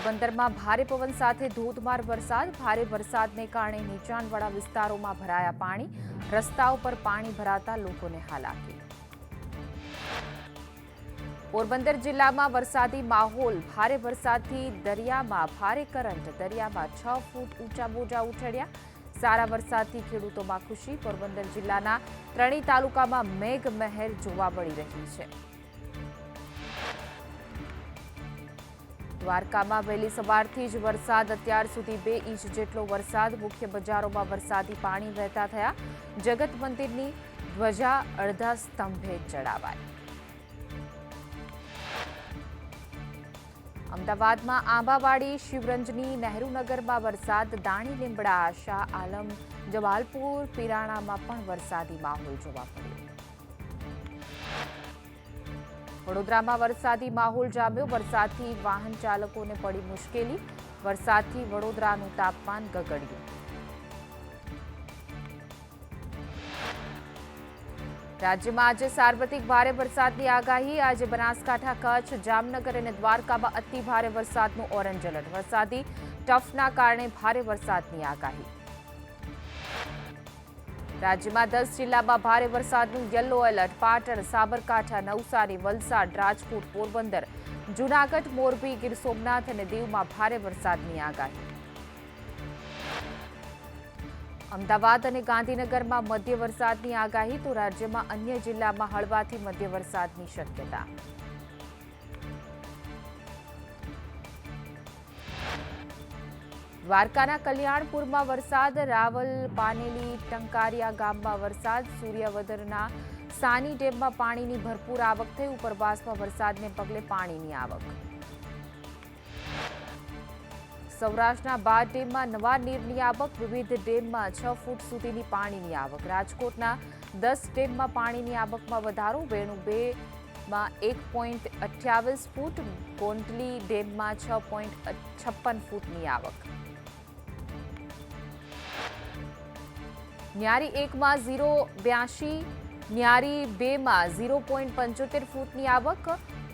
પોરબંદરમાં ભારે પવન સાથે ધોધમાર વરસાદ. ભારે વરસાદને કારણે નીચાણવાળા વિસ્તારોમાં ભરાયા પાણી. રસ્તાઓ પર પાણી ભરાતા લોકોને હાલાકી. પોરબંદર જિલ્લામાં વરસાદી માહોલ. ભારે વરસાદથી દરિયામાં ભારે કરંટ. દરિયામાં 6 ફૂટ ઊંચા મોજા ઉછળ્યા. સારા વરસાદથી ખેડૂતોમાં ખુશી. પોરબંદર જિલ્લાના ત્રણેય તાલુકામાં મેઘમહેર જોવા મળી રહી છે. દ્વારકામાં વહેલી સવારથી જ વરસાદ. અત્યાર સુધી 2 ઇંચ જેટલો વરસાદ. મુખ્ય બજારોમાં વરસાદી પાણી વહેતા થયા. જગત મંદિરની ધ્વજા અડધા સ્તંભે ચડાવાઈ. અમદાવાદમાં આંબાવાડી, શિવરંજની, નહેરુનગરમાં વરસાદ. દાણી લીમડા, શાહ આલમ, જમાલપુર, પિરાણામાં પણ વરસાદી માહોલ જોવા મળ્યો. વડોદરામાં વરસાદી માહોલ જામ્યો. વરસાદથી વાહન ચાલકોને પડી મુશ્કેલી. વરસાદથી વડોદરાનું તાપમાન ગગડ્યું. રાજ્યમાં આજે સાર્વત્રિક ભારે વરસાદની આગાહી. આજે બનાસકાંઠા, કચ્છ, જામનગર અને દ્વારકામાં અતિ ભારે વરસાદનું ઓરેન્જ એલર્ટ. વરસાદી ટફના કારણે ભારે વરસાદની આગાહી. રાજ્યમાં 10 જિલ્લામાં ભારે વરસાદનું યલો એલર્ટ. પાટણ, સાબરકાંઠા, નવસારી, વલસાડ, રાજકોટ, પોરબંદર, જૂનાગઢ, મોરબી, ગીર સોમનાથ અને દીવમાં ભારે વરસાદની આગાહી. અમદાવાદ અને ગાંધીનગરમાં મધ્ય વરસાદની આગાહી. તો રાજ્યમાં અન્ય જિલ્લામાં હળવાથી મધ્ય વરસાદની શક્યતા. દ્વારકાના કલ્યાણપુરમાં વરસાદ. રાવલ, પાનેલી, ટંકારિયા ગામમાં વરસાદ. સૂર્યવદરના સાની ડેમમાં પાણીની ભરપૂર આવક થઈ. ઉપરવાસમાં વરસાદને પગલે પાણીની આવક. સૌરાષ્ટ્રના 12 ડેમમાં નવા નીરની આવક. વિવિધ ડેમમાં 6 ફૂટ સુધીની પાણીની આવક. રાજકોટના 10 ડેમમાં પાણીની આવકમાં વધારો. વેણુ 2માં 1.28 ફૂટ. કોંટલી ડેમમાં 6.56 ફૂટની આવક. ન્યારી 1માં 0.82, ન્યારી 2માં 0.75 ફૂટની આવક.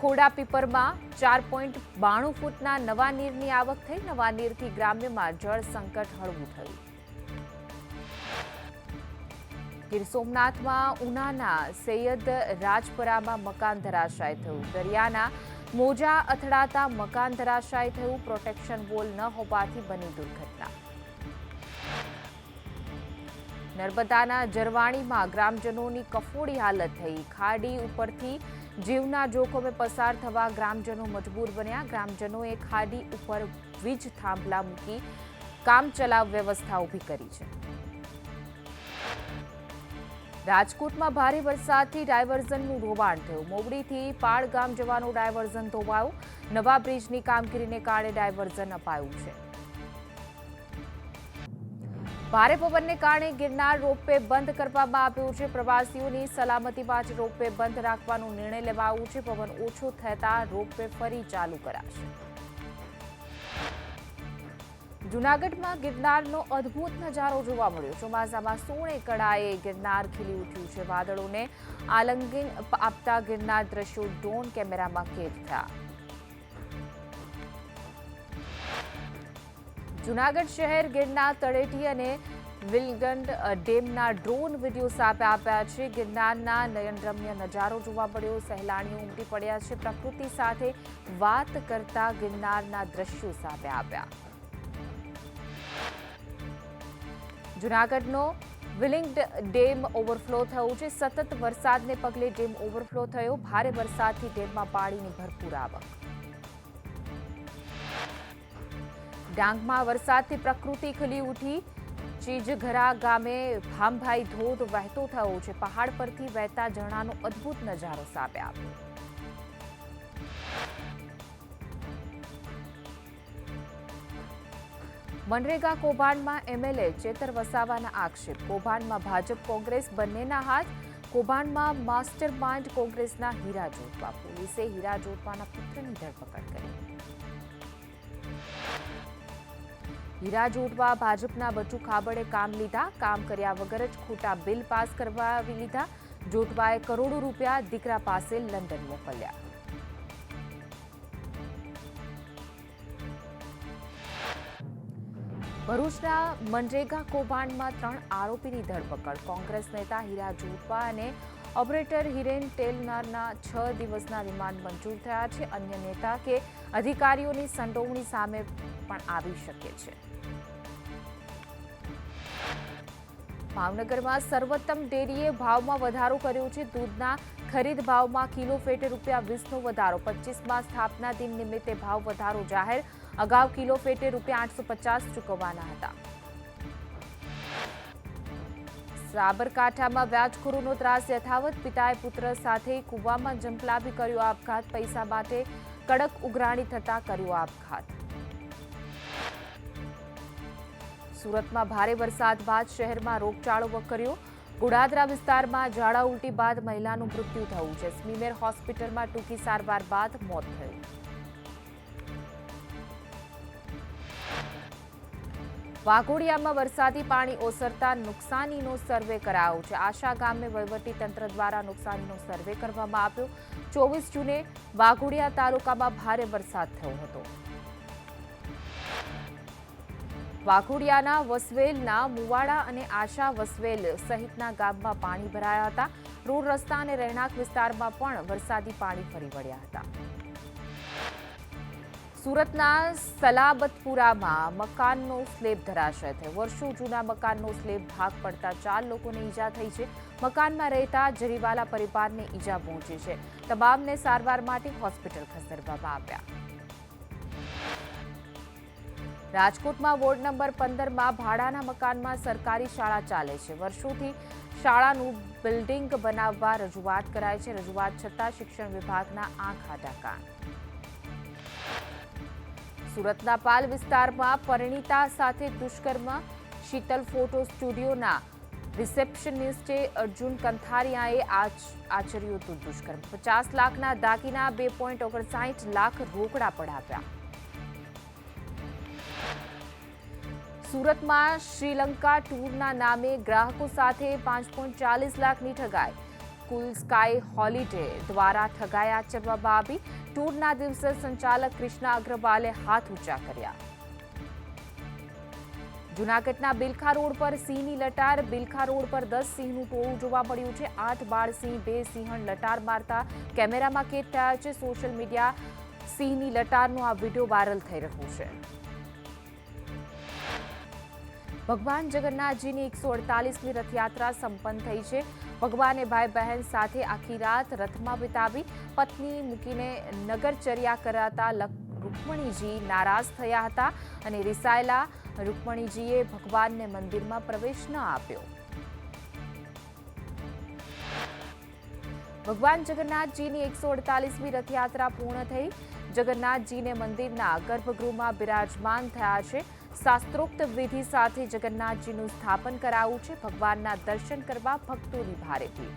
ખોડાપીપરમાં 4.92 ફૂટના નવા નીરની આવક થઈ. નવા નીરથી ગ્રામ્યમાં જળ સંકટ હળવું થયું. ગીર સોમનાથમાં ઉનાના સૈયદ રાજપરામાં મકાન ધરાશાય થયું. દરિયાના મોજા અથડાતા મકાન ધરાશાય થયું. પ્રોટેક્શન વોલ ન હોવાથી બની દુર્ઘટના. નર્મદાના જરવાણીમાં ગ્રામજનોની કફોડી હાલત થઈ. ખાડી ઉપરથી જીવના જોખમે પસાર થવા ગ્રામજનો મજબૂર બન્યા. ગ્રામજનોએ ખાડી ઉપર વીજ થાંભલા મૂકી કામચલાઉ વ્યવસ્થા ઊભી કરી છે. રાજકોટમાં ભારે વરસાદથી ડાયવર્ઝનનું ધોવાણ થયું. મોવડીથી પાળ ગામ જવાનું ડાયવર્ઝન ધોવાયું. નવા બ્રિજની કામગીરીને કારણે ડાયવર્ઝન અપાયું છે. ભારે પવનને કારણે ગિરનાર રોપવે બંધ કરવામાં આવ્યો છે. પ્રવાસીઓની સલામતી માટે રોપવે બંધ રાખવાનો નિર્ણય લેવાયો છે. પવન ઓછો થતા રોપવે ફરી ચાલુ કરાશે. જૂનાગઢમાં ગિરનારનો અદ્ભુત નજારો જોવા મળ્યો. ચોમાસામાં સોળે કળાએ ગિરનાર ખીલી ઉઠ્યું છે. વાદળોને આલિંગન આપતા ગિરનાર દ્રશ્યો ડ્રોન કેમેરામાં કેદ થયા. જૂનાગઢ શહેર, ગિરનાર તળેટી અને વિલગંડ ડેમના ડ્રોન વિડીયો સામે આવ્યા છે. ગિરનારના નયનરમ્ય નજારો જોવા મળ્યો. સહેલાણીઓ ઉમટી પડ્યા છે. પ્રકૃતિ સાથે વાત કરતા ગિરનારના દ્રશ્યો સામે આવ્યા. જૂનાગઢનો વિલિંગ્ડ ડેમ ઓવરફ્લો થયો છે. સતત વરસાદને પગલે ડેમ ઓવરફ્લો થયો. ભારે વરસાદથી ડેમમાં પાણીની ભરપૂર આવક. ડાંગમાં વરસાદથી પ્રકૃતિ ખીલી ઉઠી. ચીજઘરા ગામે ભામભાઈ ધોધ વહેતો થયો છે. પહાડ પરથી વહેતા ઝરણાનો અદ્ભુત નજારો સામે આવ્યો. મનરેગા કૌભાંડમાં એમએલએ ચેતર વસાવાના આક્ષેપ. કૌભાંડમાં ભાજપ કોંગ્રેસ બંનેના હાથ. કૌભાંડમાં માસ્ટર માઇન્ડ કોંગ્રેસના હીરા જોટવા. પોલીસે હીરા જોટવાના પુત્રની ધરપકડ કરી. હીરા જોટવા ભાજપના બચુ ખાબડે કામ લીધા. કામ કર્યા વગર જ ખોટા બિલ પાસ કરવાવી લીધા. જોટવાએ કરોડો રૂપિયા દીકરા પાસે લંડન મોકલ્યા. ભરૂચના મનરેગા કૌભાંડમાં 3 આરોપીની ધરપકડ. કોંગ્રેસ નેતા હીરા જોટવા અને ઓપરેટર હિરેન ટેલનરના 6 દિવસના રિમાન્ડ મંજૂર થયા છે. અન્ય નેતા કે અધિકારીઓની સંડોવણી સામે પણ આવી શકે છે. ભાવનગરમાં સર્વોત્તમ ડેરીએ ભાવમાં વધારો કર્યો છે. દૂધના ખરીદ ભાવમાં કિલો ફેટે ₹20નો વધારો. 25મા સ્થાપના દિન નિમિત્તે ભાવ વધારો જાહેર. અગાઉ કિલો ફેટે ₹850 ચૂકવવાના હતા. સાબરકાંઠામાં વ્યાજખોરોનો ત્રાસ યથાવત. પિતાએ પુત્ર સાથે કૂવામાં ઝંપલાવી કર્યો આપઘાત. પૈસા માટે કડક ઉઘરાણી થતા કર્યો આપઘાત. સુરતમાં ભારે વરસાદ બાદ શહેરમાં રોગચાળો વકર્યો. ગુડાદરા વિસ્તારમાં ઝાડા ઉલટી બાદ મહિલાનું મૃત્યુ થયું છે. સ્મીમેર હોસ્પિટલમાં ટૂંકી સારવાર બાદ મોત થયું. વાઘોડિયામાં વરસાદી પાણી ઓસરતા નુકસાનીનો સર્વે કરાયો છે. આશા ગામે વહીવટીતંત્ર દ્વારા નુકસાનીનો સર્વે કરવામાં આવ્યો. 24 જૂને વાઘોડિયા તાલુકામાં ભારે વરસાદ થયો હતો. વાઘોડિયાના વસવેલના મુવાડા અને આશા વસવેલ સહિતના ગામમાં પાણી ભરાયા હતા. રોડ રસ્તા અને રહેણાંક વિસ્તારમાં પણ વરસાદી પાણી ફરી વળ્યા હતા. સુરતના સલાબતપુરામાં મકાનનો સ્લેબ ધરાશય થયો. વર્ષો જૂના મકાનનો સ્લેબ ભાગ પડતા 4 લોકોને ઈજા થઈ છે. મકાનમાં રહેતા જરીવાલા પરિવારને ઈજા પહોંચી છે. તમામને સારવાર માટે હોસ્પિટલ ખસેડવામાં આવ્યા. રાજકોટમાં વોર્ડ નંબર 15માં ભાડાના મકાનમાં સરકારી શાળા ચાલે છે. વર્ષોથી શાળાનું બિલ્ડિંગ બનાવવા રજૂઆત કરાય છે. રજૂઆત છતાં શિક્ષણ વિભાગના આંખ આડા કાન. સુરતના પાલ વિસ્તારમાં પરિણીતા સાથે દુષ્કર્મ. શીતલ ફોટો સ્ટુડિયોના રિસેપ્શનિસ્ટે અર્જુન કંથારિયાએ આચર્યું હતું દુષ્કર્મ. 50 લાખના દાગીના 2.59 લાખ રોકડા પડાવ્યા. સુરતમાં શ્રીલંકા ટૂરના નામે ગ્રાહકો સાથે 5.40 લાખની ઠગાઈ. કુલ સ્કાય હોલિડે દ્વારા ઠગાઈ આચરવામાં આવી. ટૂરના દિવસે સંચાલક કૃષ્ણા અગ્રવાલે હાથ ઊંચા કર્યા. જૂનાગઢના બિલખા રોડ પર સિંહની લટાર. બિલખા રોડ પર 10 સિંહનું ટોળું જોવા મળ્યું છે. 8 બાળ સિંહ, 2 સિંહણ લટાર મારતા કેમેરામાં કેદ થયા છે. સોશિયલ મીડિયા સિંહની લટારનો આ વિડીયો વાયરલ થઈ રહ્યો છે. ભગવાન જગન્નાથજીની 148મી રથયાત્રા સંપન્ન થઈ છે. ભગવાને ભાઈ બહેન સાથે આખી રાત રથમાં વિતાવી. પત્ની મૂકીને નગરચર્યા કરાતા રૂકમણીજી નારાજ થયા હતા અને રિસાયેલા રૂકમણીજીએ ભગવાનને મંદિરમાં પ્રવેશ ન આપ્યો. ભગવાન જગન્નાથજીની 148મી રથયાત્રા પૂર્ણ થઈ. જગન્નાથજીને મંદિરના ગર્ભગૃહમાં બિરાજમાન થયા છે. શાસ્ત્રોક્ત વિધિ સાથે જગન્નાથજીનું સ્થાપન કરાયું છે. ભગવાનના દર્શન કરવા ભક્તોની ભારે ભીડ.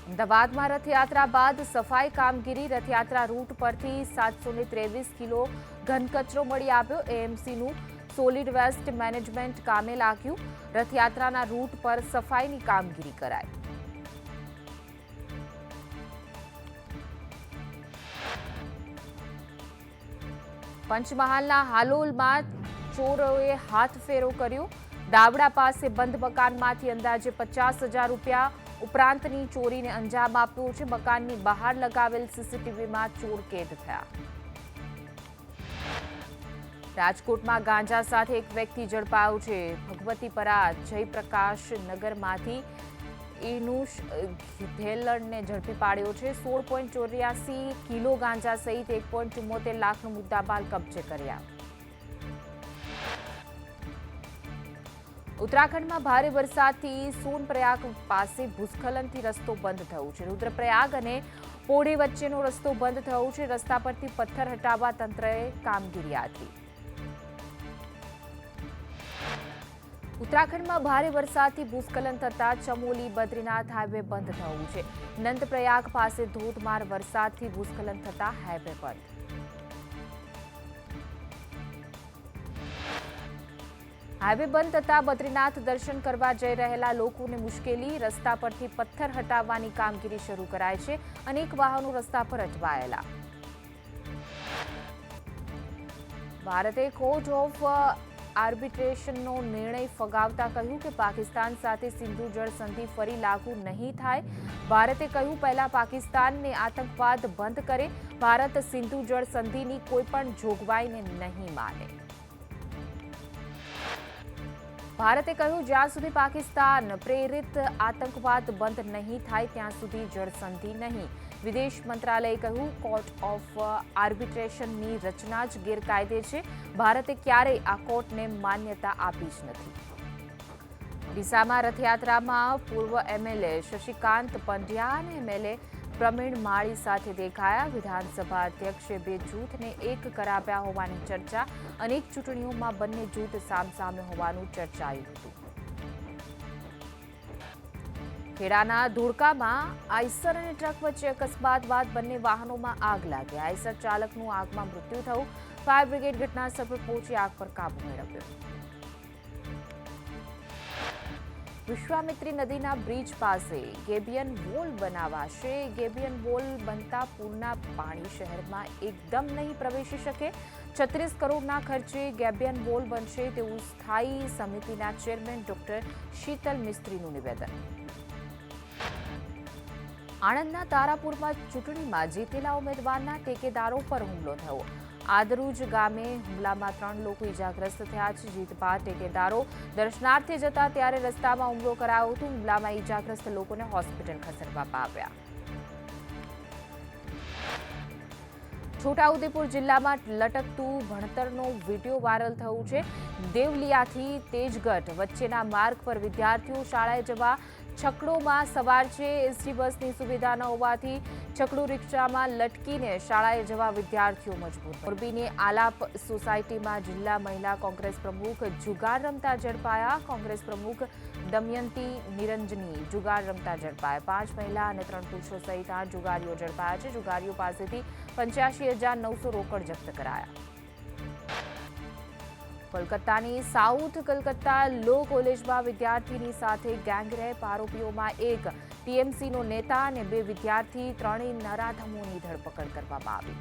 અમદાવાદમાં રથયાત્રા બાદ સફાઈ કામગીરી. રથયાત્રા રૂટ પરથી 723 કિલો ઘનકચરો મળી આવ્યો. એએમસીનું સોલિડ વેસ્ટ મેનેજમેન્ટ કામે લાગ્યું. રથયાત્રાના રૂટ પર સફાઈની કામગીરી કરાઈ. પંચમહાલના હાલોલમાં ચોરોએ હાથફેરો કર્યો. દાવડા પાસે બંધ મકાનમાંથી અંદાજે 50,000 રૂપિયા ઉપરાંતની ચોરીને અંજામ આપ્યો છે. મકાનની બહાર લગાવેલ સીસીટીવીમાં ચોર કેદ થયા. રાજકોટમાં ગાંજા સાથે એક વ્યક્તિ ઝડપાયો છે. ભગવતીપરા જયપ્રકાશ નગરમાંથી ઇનુશ ઘેલણને ઝડપી પાડ્યો છે. 16.84 કિલો ગાંજા સહિત 1.74 લાખનો મુદ્દામાલ કબજે કર્યા. ઉત્તરાખંડમાં ભારે વરસાદથી સોનપ્રયાગ પાસે ભૂસ્ખલનથી રસ્તો બંધ થયો છે. રુદ્રપ્રયાગ અને પોઢી વચ્ચેનો રસ્તો બંધ થયો છે. રસ્તા પરથી પથ્થર હટાવવા તંત્રએ કામગીરી હાથ. ઉત્તરાખંડમાં ભારે વરસાદથી ભૂસ્ખલન થતા ચમોલી બદ્રીનાથ હાઈવે બંધ થયું છે. નંદપ્રયાગ પાસે ધોધમાર વરસાદથી ભૂસ્ખલન થતા હાઈવે બંધ. હાઈવે બંધ થતા બદ્રીનાથ દર્શન કરવા જઈ રહેલા લોકોને મુશ્કેલી. રસ્તા પરથી પથ્થર હટાવવાની કામગીરી શરૂ કરાઈ છે. અનેક વાહનો રસ્તા પર અટવાયેલા. ભારતે કોર્ટ ઓફ આર્બિટ્રેશનનો નિર્ણય ફગાવતા કહ્યું કે પાકિસ્તાન સાથે સિંધુ જળ સંધિ ફરી લાગુ નહીં થાય. ભારતે કહ્યું પહેલા પાકિસ્તાનને આતંકવાદ બંધ કરે. ભારત સિંધુ જળ સંધિની કોઈ પણ જોગવાઈને નહીં માને. ભારતે કહ્યું જ્યાં સુધી પાકિસ્તાન પ્રેરિત આતંકવાદ બંધ નહીં થાય ત્યાં સુધી જળ સંધિ નહીં. વિદેશ મંત્રાલયે કહ્યું કોર્ટ ઓફ આર્બિટ્રેશનની રચના જ ગેરકાયદે છે. ભારતે ક્યારેય આ કોર્ટને માન્યતા આપી જ નથી. ડીસામાં રથયાત્રામાં પૂર્વ એમએલએ શશિકાંત પંડ્યા અને એમએલએ પ્રવીણ માળી સાથે દેખાયા. વિધાનસભા અધ્યક્ષે બે જૂથને એક કરાવ્યા હોવાની ચર્ચા. અનેક ચૂંટણીઓમાં બંને જૂથ સામસામે હોવાનું ચર્ચાયું હતું. ખેડાના ધોળકામાં આઈસર અને ટ્રક વચ્ચે અકસ્માત બાદ બંને વાહનોમાં આગ લાગી. આઈસર ચાલકનું આગમાં મૃત્યુ થયું. ફાયર બ્રિગેડ ઘટનાસ્થળ પર પહોંચી આગ પર કાબુ મેળવ્યો. વિશ્વામિત્રી નદીના બ્રિજ પાસે ગેબિયન વોલ બનાવાશે. ગેબિયન વોલ બનતા પૂરના પાણી શહેરમાં એકદમ નહીં પ્રવેશી શકે. 36 કરોડના ખર્ચે ગેબિયન વોલ બનશે તેવું સ્થાયી સમિતિના ચેરમેન ડોક્ટર શીતલ મિસ્ત્રીનું નિવેદન. આણંદના તારાપુરમાં ચૂંટણીમાં જીતેલા ઉમેદવારના ટેકેદારો પર હુમલો થયો. આદરૂજ ગામે હુમલામાં 3 લોકો ઇજાગ્રસ્ત થયા છે. જીત બાદ ટેકેદારો દર્શનાર્થે જતા ત્યારે રસ્તામાં હુમલો કરાયો હતો. હુમલામાં ઇજાગ્રસ્ત લોકોને હોસ્પિટલ ખસેડવામાં આવ્યા. છોટાઉદેપુર જિલ્લામાં લટકતું ભણતરનો વિડીયો વાયરલ થયું છે. દેવલિયાથી તેજગઢ વચ્ચેના માર્ગ પર વિદ્યાર્થીઓ શાળાએ જવા છકડોમાં સવાર છે. એસટી બસની સુવિધા ન હોવાથી છકડું રિક્ષામાં લટકીને શાળાએ જવા વિદ્યાર્થીઓ મજબૂર. મોરબીની આલાપ સોસાયટીમાં જિલ્લા મહિલા કોંગ્રેસ પ્રમુખ જુગાર રમતા ઝડપાયા. કોંગ્રેસ પ્રમુખ દમયંતી નિરંજની જુગાર રમતા ઝડપાયા. 5 મહિલા અને 3 પુરુષો સહિત 8 જુગારીઓ ઝડપાયા છે. જુગારીઓ પાસેથી 85,900 રોકડ જપ્ત કરાયા. કોલકાતાની સાઉથ કલકત્તા લો કોલેજમાં વિદ્યાર્થીની સાથે ગેંગરેપ. આરોપીઓમાં એક ટીએમસીનો નેતા અને 2 વિદ્યાર્થી. 3 નરાધમોની ધરપકડ કરવામાં આવી.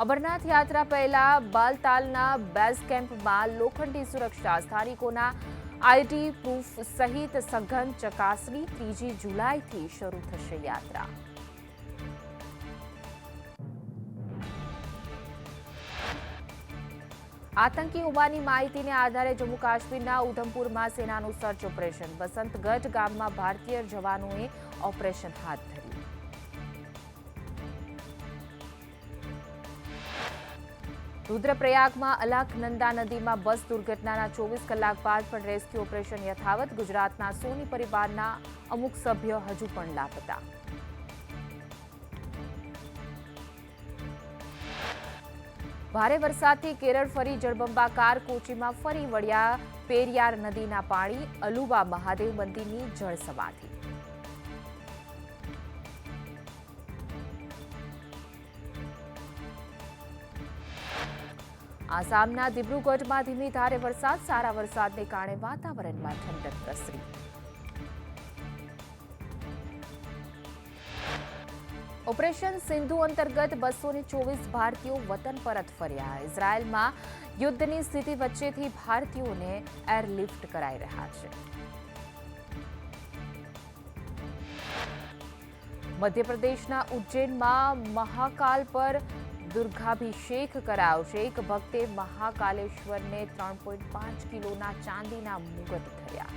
અમરનાથ યાત્રા પહેલા બાલતાલના બેઝ કેમ્પમાં લોખંડી સુરક્ષા. સ્થાનિકોના આઈડી પ્રૂફ સહિત સઘન ચકાસણી. 3 જુલાઈથી શરૂ થશે યાત્રા. આતંકી હોવાની માહિતીને આધારે જમ્મુ કાશ્મીરના ઉધમપુરમાં સેનાનું સર્ચ ઓપરેશન. બસંતગઢ ગામમાં ભારતીય જવાનોએ ઓપરેશન હાથ ધર્યું. રુદ્રપ્રયાગમાં અલકનંદા નદીમાં બસ દુર્ઘટનાના 24 કલાક બાદ પણ રેસ્ક્યુ ઓપરેશન યથાવત. ગુજરાતના સોની પરિવારના અમુક સભ્યો હજુ પણ લાપતા. ભારે વરસાદથી કેરળ ફરી જળબંબાકાર. કોચીમાં ફરી વળ્યા પેરિયાર નદીના પાણી. અલુવા મહાદેવ મંદિરની જળ સમાધિ. આસામના દિબ્રુગઢમાં ધીમી ધારે વરસાદ. સારા વરસાદને કારણે વાતાવરણમાં ઠંડક પ્રસરી. ઓપરેશન સિંધુ અંતર્ગત 224 ભારતીયો વતન પરત ફર્યા. ઇઝરાયેલમાં યુદ્ધની સ્થિતિ વચ્ચેથી ભારતીયોને એરલિફ્ટ કરાઈ રહ્યા છે. મધ્યપ્રદેશના ઉજ્જૈનમાં મહાકાલ પર દુર્ગાભિષેક કરાવશે. એક ભક્તે મહાકાલેશ્વરને 3.5 કિલોના ચાંદીના મુગટ ધર્યા.